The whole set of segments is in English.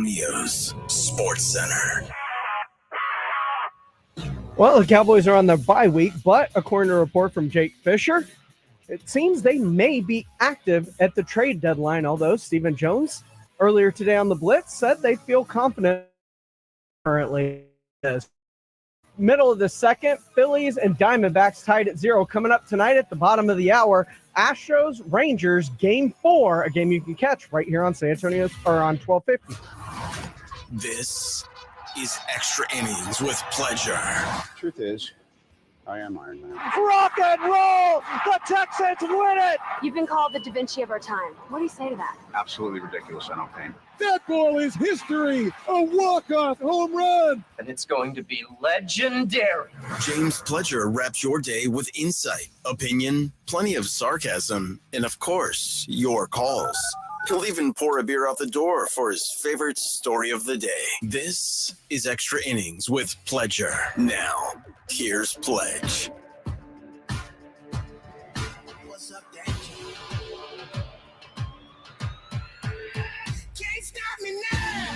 Antonio's Sports Center. Well, the Cowboys are on their bye week, but according to a report from Jake Fisher, it seems they may be active at the trade deadline, although Stephen Jones earlier today on the Blitz said they feel confident currently. Middle of the second, Phillies and Diamondbacks tied at 0. Coming up tonight at the bottom of the hour, Astros Rangers Game 4, a game you can catch right here on San Antonio's or on 1250. This is Extra Innings with Pleasure. Truth is, I am Iron Man. Rock and roll! The Texans win it! You've been called the Da Vinci of our time. What do you say to that? Absolutely ridiculous. I don't paint. That ball is history. A walk-off home run. And it's going to be legendary. James Pledger wraps your day with insight, opinion, plenty of sarcasm, and of course, your calls. He'll even pour a beer out the door for his favorite story of the day. This is Extra Innings with Pledger. Now, here's Pledge. What's up, Daddy? Can't stop me now.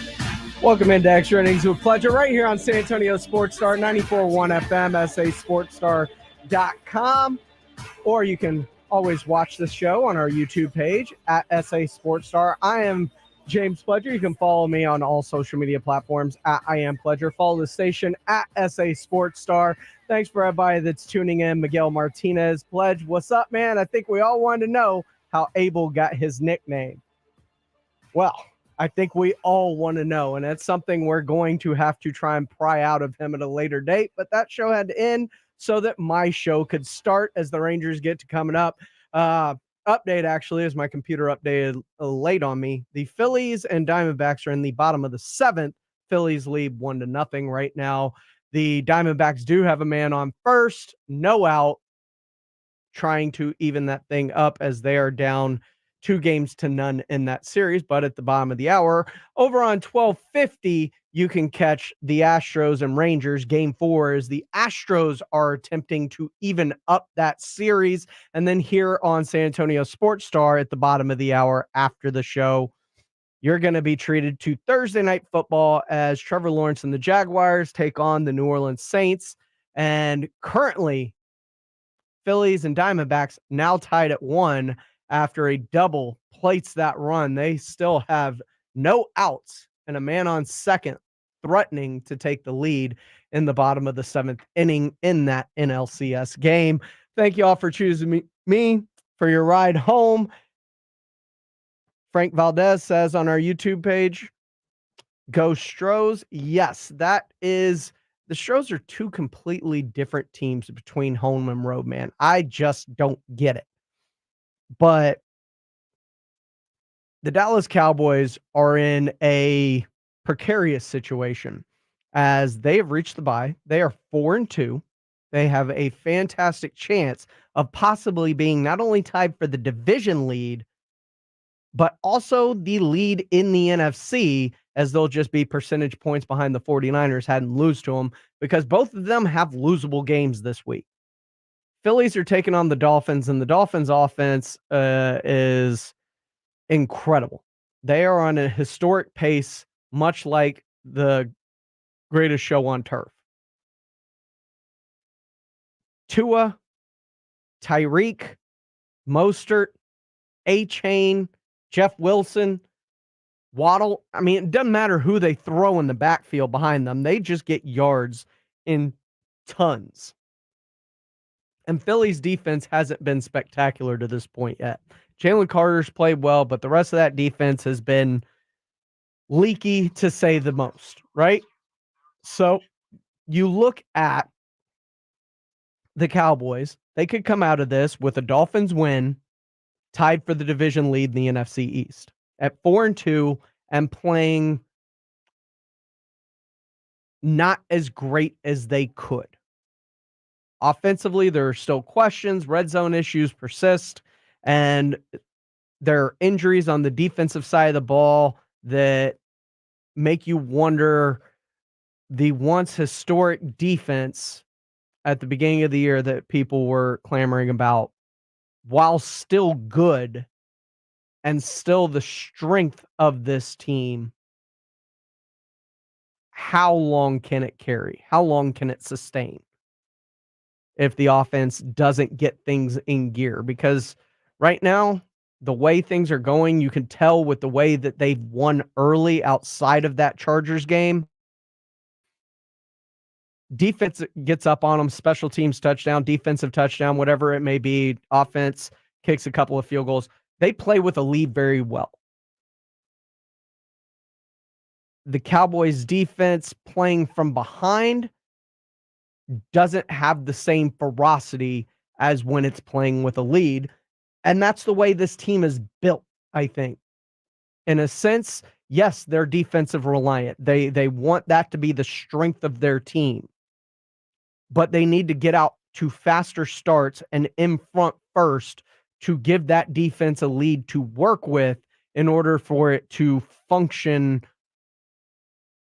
Welcome into Extra Innings with Pleasure right here on San Antonio Sports Star 94.1 FM, sasportstar.com, or you can always watch the show on our YouTube page at SA Sports Star. I am James Pledger. You can follow me on all social media platforms at I Am Pledger. Follow the station at SA Sports Star. Thanks for everybody that's tuning in. Miguel Martinez, Pledge, what's up, man? I think we all wanted to know how Abel got his nickname. Well, I think we all want to know, and that's something we're going to have to try and pry out of him at a later date, but that show had to end so that my show could start as the Rangers get to coming up. Update, actually, as my computer updated late on me. The Phillies and Diamondbacks are in the bottom of the seventh. Phillies lead 1-0 right now. The Diamondbacks do have a man on first, no out, trying to even that thing up as they are down 2-0 in that series. But at the bottom of the hour, over on 1250, you can catch the Astros and Rangers. Game 4 as the Astros are attempting to even up that series. And then here on San Antonio Sports Star at the bottom of the hour after the show, you're going to be treated to Thursday Night Football as Trevor Lawrence and the Jaguars take on the New Orleans Saints. And currently, Phillies and Diamondbacks now tied at 1 after a double plates that run. They still have no outs and a man on second threatening to take the lead in the bottom of the 7th inning in that NLCS game. Thank you all for choosing me for your ride home. Frank Valdez says on our YouTube page, go Stros. Yes, that is, the Stros are two completely different teams between home and road, man. I just don't get it. But the Dallas Cowboys are in a precarious situation as they have reached the bye. They are 4-2. They have a fantastic chance of possibly being not only tied for the division lead, but also the lead in the NFC, as they'll just be percentage points behind the 49ers hadn't lose to them, because both of them have losable games this week. Phillies are taking on the Dolphins, and the Dolphins offense is incredible. They are on a historic pace, much like the greatest show on turf. Tua, Tyreek, Mostert, A-Chain, Jeff Wilson, Waddle. I mean, it doesn't matter who they throw in the backfield behind them. They just get yards in tons. And Philly's defense hasn't been spectacular to this point yet. Jalen Carter's played well, but the rest of that defense has been leaky, to say the most, right? So you look at the Cowboys. They could come out of this with a Dolphins win, tied for the division lead in the NFC East at 4-2 and playing not as great as they could. Offensively, there are still questions. Red zone issues persist, and there are injuries on the defensive side of the ball that make you wonder the once historic defense at the beginning of the year that people were clamoring about, while still good and still the strength of this team, how long can it carry? How long can it sustain if the offense doesn't get things in gear? Because right now, the way things are going, you can tell with the way that they've won early outside of that Chargers game. Defense gets up on them, special teams touchdown, defensive touchdown, whatever it may be. Offense kicks a couple of field goals. They play with a lead very well. The Cowboys defense playing from behind doesn't have the same ferocity as when it's playing with a lead. And that's the way this team is built, I think. In a sense, yes, they're defensive reliant. They want that to be the strength of their team. But they need to get out to faster starts and in front first to give that defense a lead to work with in order for it to function,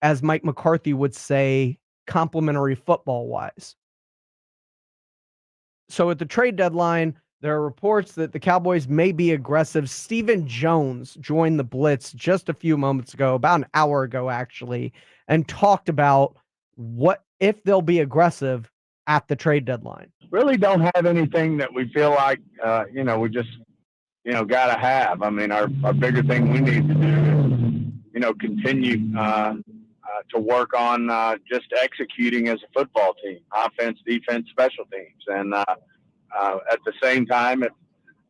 as Mike McCarthy would say, complementary football-wise. So at the trade deadline, there are reports that the Cowboys may be aggressive. Stephen Jones joined the Blitz just a few moments ago, about an hour ago actually, and talked about what if they'll be aggressive at the trade deadline. Really don't have anything that we feel like, we just, got to have. I mean, our bigger thing we need to do is, continue to work on just executing as a football team, offense, defense, special teams. And at the same time, if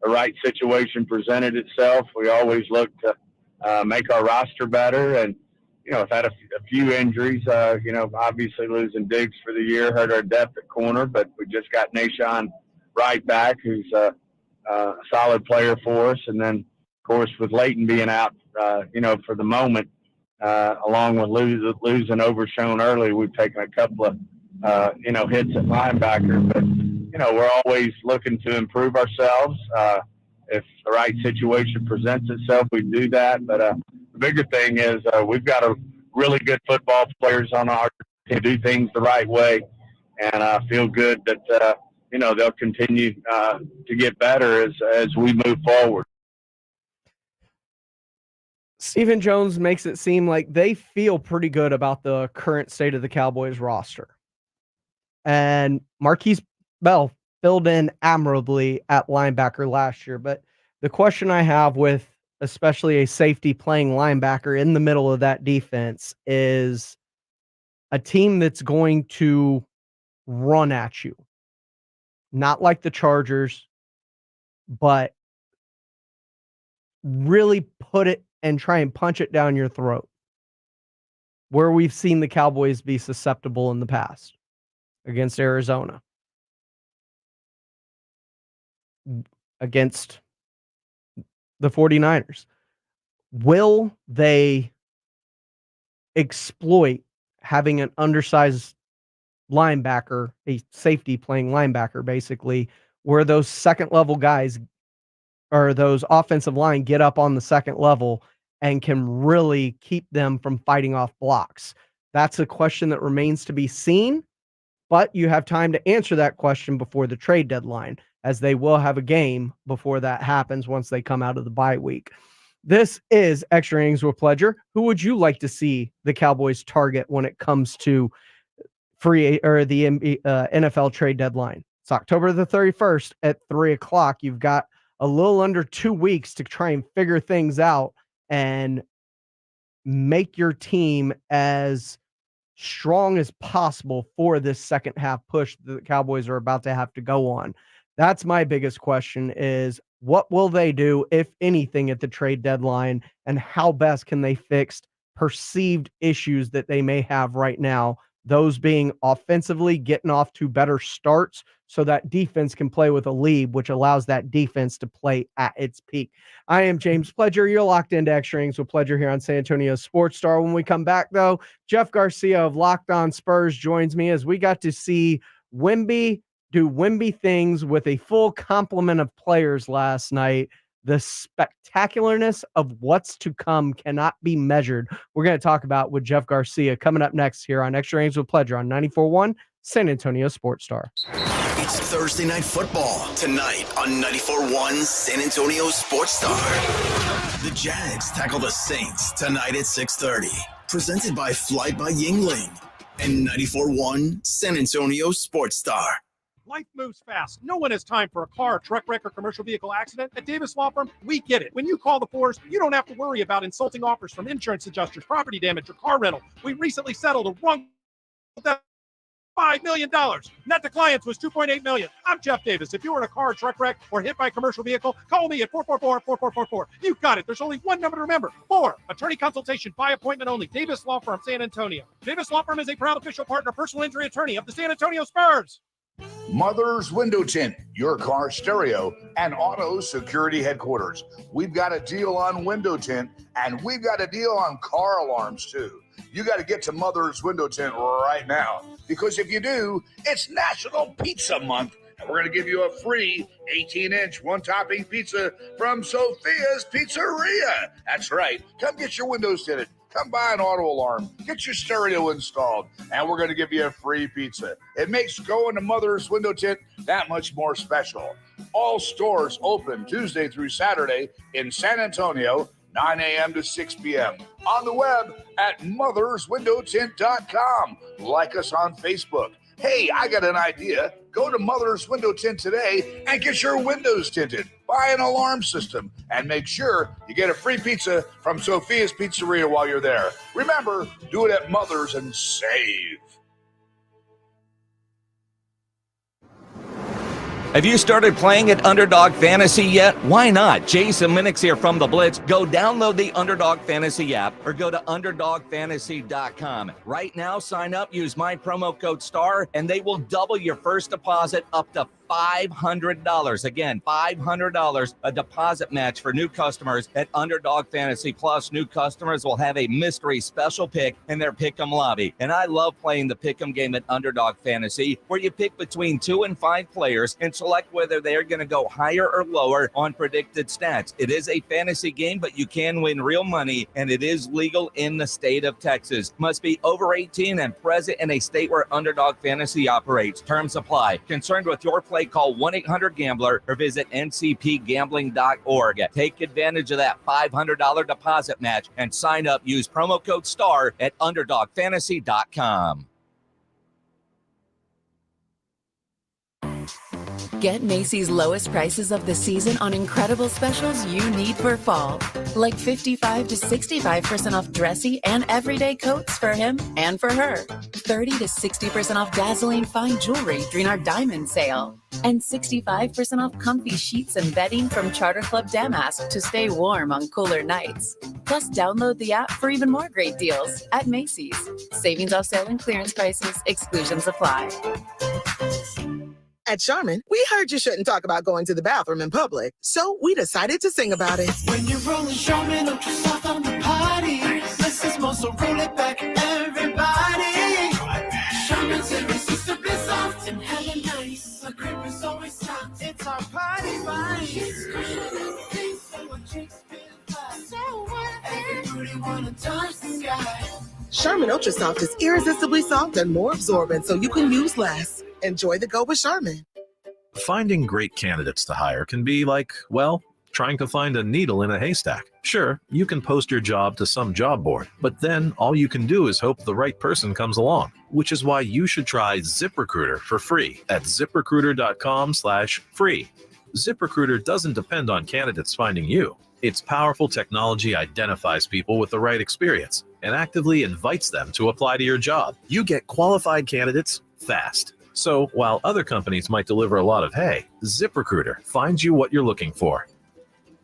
the right situation presented itself, we always look to make our roster better. And, I've had a few injuries, obviously losing Diggs for the year, hurt our depth at corner, but we just got Nashawn Wright back, who's a solid player for us. And then, of course, with Leighton being out, for the moment, along with losing Overshone early, we've taken a couple of, hits at linebacker. But, we're always looking to improve ourselves. If the right situation presents itself, we do that. But the bigger thing is we've got a really good football players on our team to do things the right way. And I feel good that, they'll continue to get better as we move forward. Stephen Jones makes it seem like they feel pretty good about the current state of the Cowboys roster. And Marquise Bell filled in admirably at linebacker last year. But the question I have with especially a safety playing linebacker in the middle of that defense is a team that's going to run at you. Not like the Chargers, but really put it and try and punch it down your throat, where we've seen the Cowboys be susceptible in the past against Arizona, against the 49ers. Will they exploit having an undersized linebacker, a safety playing linebacker, basically, where those second level guys or those offensive line get up on the second level and can really keep them from fighting off blocks? That's a question that remains to be seen, but you have time to answer that question before the trade deadline, as they will have a game before that happens once they come out of the bye week. This is Extra Innings with Pledger. Who would you like to see the Cowboys target when it comes to the NFL trade deadline? It's October the 31st at 3:00. You've got a little under 2 weeks to try and figure things out and make your team as strong as possible for this second half push that the Cowboys are about to have to go on. That's my biggest question, is what will they do, if anything, at the trade deadline, and how best can they fix perceived issues that they may have right now, those being offensively getting off to better starts so that defense can play with a lead, which allows that defense to play at its peak. I am James Pledger. You're locked into Extra Innings with Pledger here on San Antonio Sports Star. When we come back, though, Jeff Garcia of Locked On Spurs joins me as we got to see Wemby do Wemby things with a full complement of players last night. The spectacularness of what's to come cannot be measured. We're going to talk about with Jeff Garcia coming up next here on Extra Innings with Pledger on 94.1 San Antonio Sports Star. It's Thursday Night Football tonight on 94.1 San Antonio Sports Star. The Jags tackle the Saints tonight at 6:30. presented by Fly by Yingling and 94.1 San Antonio Sports Star. Life moves fast. No one has time for a car, truck wreck, or commercial vehicle accident. At Davis Law Firm, we get it. When you call the force, you don't have to worry about insulting offers from insurance adjusters, property damage, or car rental. We recently settled a wrongful death $5 million. Net to clients was $2.8 million. I'm Jeff Davis. If you were in a car, truck wreck, or hit by a commercial vehicle, call me at 444-4444. You got it. There's only one number to remember. 4. Attorney consultation by appointment only. Davis Law Firm, San Antonio. Davis Law Firm is a proud official partner, personal injury attorney of the San Antonio Spurs. Mother's Window Tint, your car stereo and auto security headquarters. We've got a deal on window tint, and we've got a deal on car alarms too. You got to get to Mother's Window Tint right now, because if you do, it's National Pizza Month, and we're going to give you a free 18-inch one-topping pizza from Sophia's Pizzeria. That's right. Come get your windows tinted. Come buy an auto alarm, get your stereo installed, and we're going to give you a free pizza. It makes going to Mother's Window Tint that much more special. All stores open Tuesday through Saturday in San Antonio, 9 a.m. to 6 p.m. On the web at motherswindowtint.com. Like us on Facebook. Hey, I got an idea. Go to Mother's Window Tint today and get your windows tinted. Buy an alarm system and make sure you get a free pizza from Sophia's Pizzeria while you're there. Remember, do it at Mother's and save. Have you started playing at Underdog Fantasy yet? Why not? Jason Minix here from The Blitz. Go download the Underdog Fantasy app or go to UnderdogFantasy.com. Right now, sign up, use my promo code STAR, and they will double your first deposit up to $500. Again, $500, a deposit match for new customers at Underdog Fantasy. Plus, new customers will have a mystery special pick in their Pick'em lobby. And I love playing the Pick'em game at Underdog Fantasy, where you pick between 2 and 5 players and select whether they're going to go higher or lower on predicted stats. It is a fantasy game, but you can win real money, and it is legal in the state of Texas. Must be over 18 and present in a state where Underdog Fantasy operates. Terms apply. Concerned with your play, call 1-800-GAMBLER or visit ncpgambling.org. Take advantage of that $500 deposit match and sign up. Use promo code STAR at UnderdogFantasy.com. Get Macy's lowest prices of the season on incredible specials you need for fall. Like 55 to 65% off dressy and everyday coats for him and for her. 30 to 60% off dazzling fine jewelry during our diamond sale. And 65% off comfy sheets and bedding from Charter Club Damask to stay warm on cooler nights. Plus, download the app for even more great deals at Macy's. Savings off sale and clearance prices. Exclusions apply. At Charmin, we heard you shouldn't talk about going to the bathroom in public, so we decided to sing about it. When you're rolling Charmin Ultra Soft on the party, this is more, so roll it back, everybody. Charmin's irresistibly soft and hella nice. The grip is always soft. It's our party vibe. It's cushion so our cheeks feel flat. So what? Every booty wanna touch the sky. Charmin Ultra Soft is irresistibly soft and more absorbent, so you can use less. Enjoy the go with Charmin. Finding great candidates to hire can be like, well, trying to find a needle in a haystack. Sure, you can post your job to some job board, but then all you can do is hope the right person comes along, which is why you should try ZipRecruiter for free at ZipRecruiter.com/free. ZipRecruiter doesn't depend on candidates finding you. Its powerful technology identifies people with the right experience and actively invites them to apply to your job. You get qualified candidates fast. So while other companies might deliver a lot of hay, ZipRecruiter finds you what you're looking for.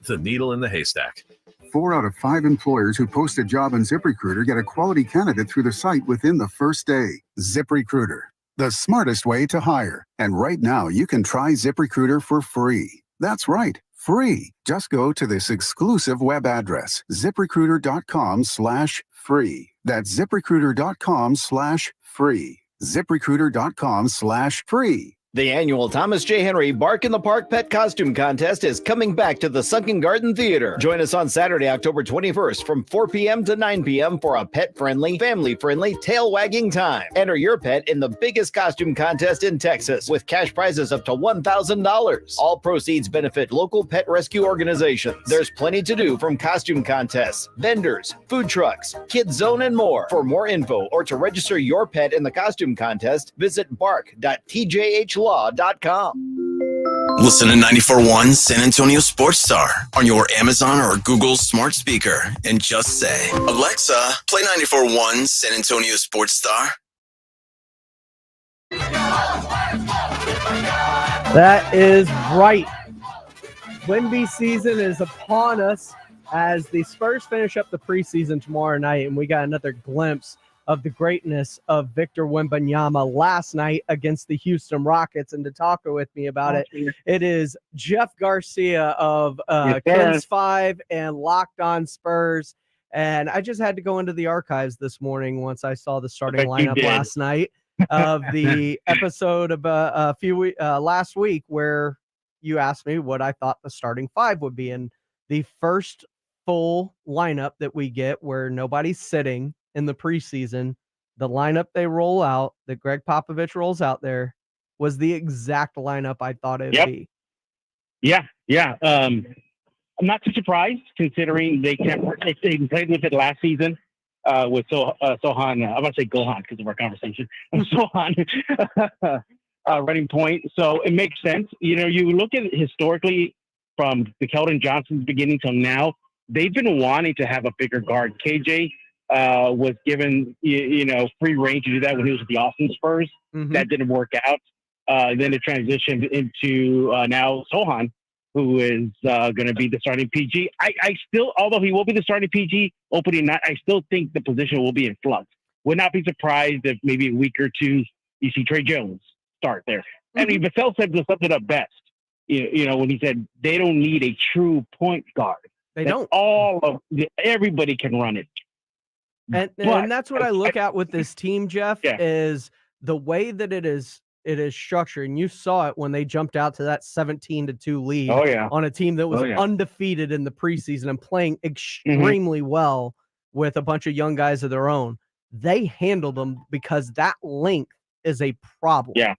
The needle in the haystack. 4 out of 5 employers who post a job on ZipRecruiter get a quality candidate through the site within the first day. ZipRecruiter, the smartest way to hire. And right now, you can try ZipRecruiter for free. That's right, free. Just go to this exclusive web address, ZipRecruiter.com/free. That's ZipRecruiter.com/free. ZipRecruiter.com/free. The annual Thomas J. Henry Bark in the Park Pet Costume Contest is coming back to the Sunken Garden Theater. Join us on Saturday, October 21st from 4 p.m. to 9 p.m. for a pet-friendly, family-friendly, tail-wagging time. Enter your pet in the biggest costume contest in Texas with cash prizes up to $1,000. All proceeds benefit local pet rescue organizations. There's plenty to do from costume contests, vendors, food trucks, kids zone, and more. For more info or to register your pet in the costume contest, visit bark.tjhlaw.com. Listen to 94.1 San Antonio Sports Star on your Amazon or Google smart speaker and just say, Alexa, play 94.1 San Antonio Sports Star. That is right. Wemby season is upon us as the Spurs finish up the preseason tomorrow night, and we got another glimpse of the greatness of Victor Wembanyama last night against the Houston Rockets. And to talk with me about it, it is Jeff Garcia of Kens 5 and Locked On Spurs. And I just had to go into the archives this morning once I saw the starting lineup last night of the episode of last week where you asked me what I thought the starting five would be. And the first full lineup that we get where nobody's sitting in the preseason, the lineup they roll out, that Greg Popovich rolls out there, was the exact lineup I thought it'd be. Yeah. I'm not too surprised considering they played with it last season with Sohan. I'm going to say Gohan because of our conversation. Sohan running point. So it makes sense. You look at it historically from the Keldon Johnson's beginning till now, they've been wanting to have a bigger guard. KJ was given, free reign to do that when he was with the Austin Spurs. Mm-hmm. That didn't work out. Then it transitioned into now Sohan, who is going to be the starting PG. I still, although he will be the starting PG opening night, I still think the position will be in flux. Would not be surprised if maybe a week or two you see Trey Jones start there. Mm-hmm. I mean, Vassell said summed it up best. When he said they don't need a true point guard. They don't. Everybody can run it. And that's what I look at with this team, Jeff, is the way that it is structured. And you saw it when they jumped out to that 17-2 lead on a team that was undefeated in the preseason and playing extremely well with a bunch of young guys of their own. They handled them because that length is a problem. Yeah.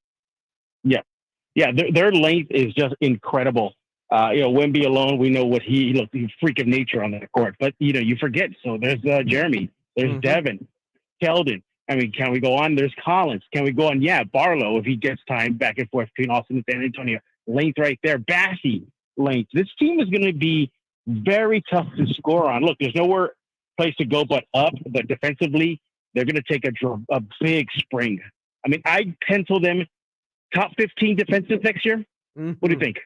Their length is just incredible. Wemby alone, we know what he looked, he's a freak of nature on the court. But, you forget. So there's Jeremy. There's Devin, Keldon. I mean, can we go on? There's Collins. Can we go on? Yeah, Barlow, if he gets time back and forth between Austin and San Antonio. Length right there. Bassey, length. This team is going to be very tough to score on. Look, there's nowhere place to go but up. But defensively, they're going to take a big spring. I mean, I pencil them top 15 defensive next year. Mm-hmm. What do you think?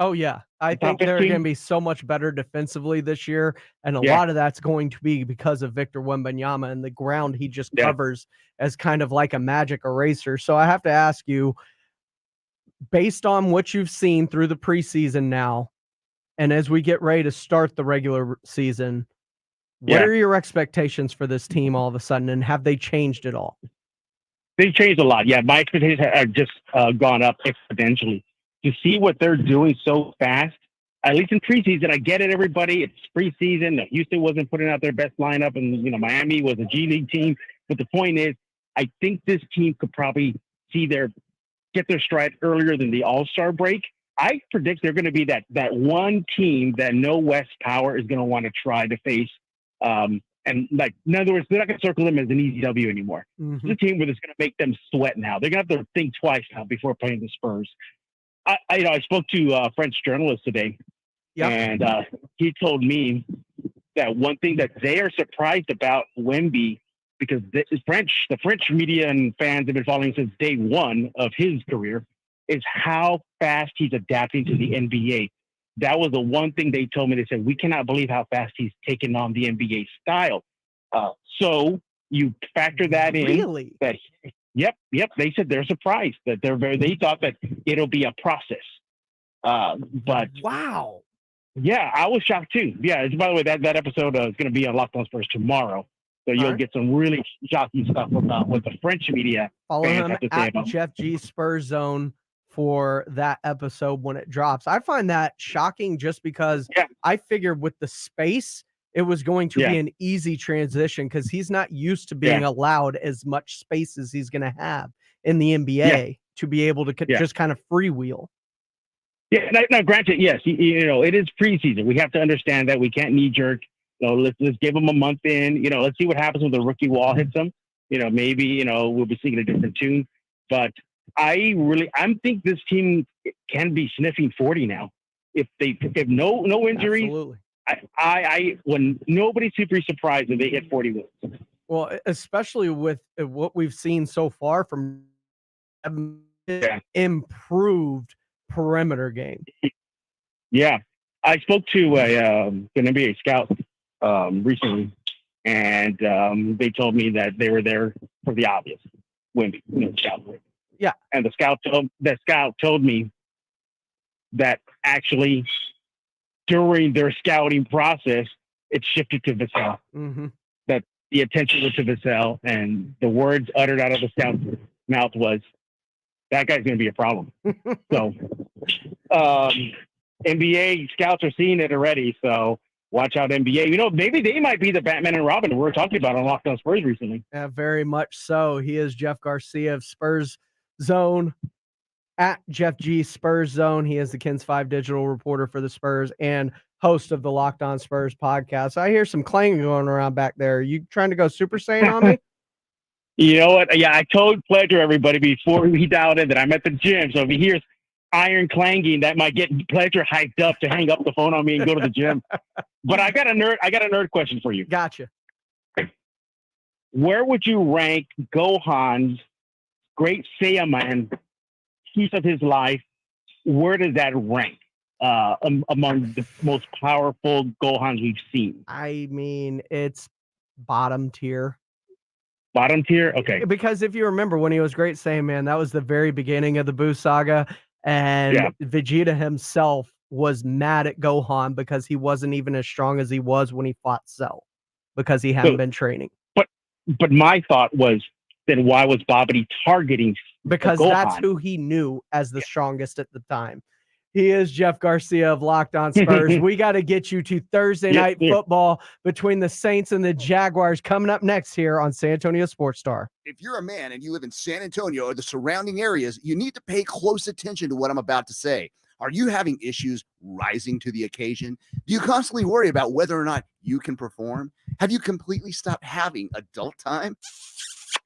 Oh, yeah. I think they're going to be so much better defensively this year. And a lot of that's going to be because of Victor Wembanyama and the ground he just covers as kind of like a magic eraser. So I have to ask you, based on what you've seen through the preseason now, and as we get ready to start the regular season, what are your expectations for this team all of a sudden? And have they changed at all? They've changed a lot. Yeah, my expectations have just gone up exponentially. To see what they're doing so fast, at least in preseason, I get it, everybody. It's preseason. Houston wasn't putting out their best lineup, and Miami was a G League team. But the point is, I think this team could probably get their stride earlier than the All-Star break. I predict they're going to be that one team that no West power is going to want to try to face. And in other words, they're not going to circle them as an easy W anymore. Mm-hmm. It's a team where it's going to make them sweat now. They're going to have to think twice now before playing the Spurs. I spoke to a French journalist today, and he told me that one thing that they are surprised about Wemby, because the French media and fans have been following since day one of his career, is how fast he's adapting to the NBA. That was the one thing they told me. They said, we cannot believe how fast he's taken on the NBA style. So you factor that in. Really? Yep. They said they're surprised that they thought that it'll be a process. But wow. Yeah, I was shocked too. Yeah. By the way, that episode is going to be on Locked On Spurs tomorrow. So you'll get some really shocking stuff about what the French media follow him at Jeff G Spurs Zone for that episode when it drops. I find that shocking just because I figured with the space, it was going to be an easy transition because he's not used to being allowed as much space as he's going to have in the NBA to be able to just kind of freewheel. Yeah, now granted, yes, it is preseason. We have to understand that we can't knee jerk. Let's give him a month in. Let's see what happens when the rookie wall hits him. Maybe we'll be singing a different tune. But I think this team can be sniffing 40 now. If no injuries, absolutely. I when nobody's super surprised if they hit 40 wins. Well, especially with what we've seen so far from improved perimeter game. Yeah, I spoke to an NBA scout recently, and they told me that they were there for the obvious, Wemby, scout. Yeah, and the scout told me that actually during their scouting process, it shifted to Vassell. Mm-hmm. That the attention was to Vassell, and the words uttered out of the scout's mouth was, "That guy's going to be a problem." So, NBA scouts are seeing it already. So watch out, NBA. Maybe they might be the Batman and Robin we were talking about on Locked On Spurs recently. Yeah, very much so. He is Jeff Garcia of Spurs Zone at Jeff G Spurs Zone. He is the Kins 5 digital reporter for the Spurs and host of the Locked On Spurs podcast. I hear some clanging going around back there. Are you trying to go Super Saiyan on me? You know what? Yeah, I told Pledger everybody before he dialed in that I'm at the gym. So if he hears iron clanging, that might get Pledger hyped up to hang up the phone on me and go to the gym. But I got a nerd question for you. Gotcha. Where would you rank Gohan's great Saiyaman piece of his life? Where does that rank among the most powerful Gohans we've seen? I mean, it's bottom tier. Bottom tier? Okay. Because if you remember when he was Great Saiyaman, that was the very beginning of the Buu saga. And Vegeta himself was mad at Gohan because he wasn't even as strong as he was when he fought Cell because he hadn't been training. But my thought was, then why was Babidi targeting because Gohan? That's who he knew as the strongest at the time. He is Jeff Garcia of Locked On Spurs. We got to get you to Thursday night football between the Saints and the Jaguars coming up next here on San Antonio Sports Star. If you're a man and you live in San Antonio or the surrounding areas, you need to pay close attention to what I'm about to say. Are you having issues rising to the occasion? Do you constantly worry about whether or not you can perform? Have you completely stopped having adult time?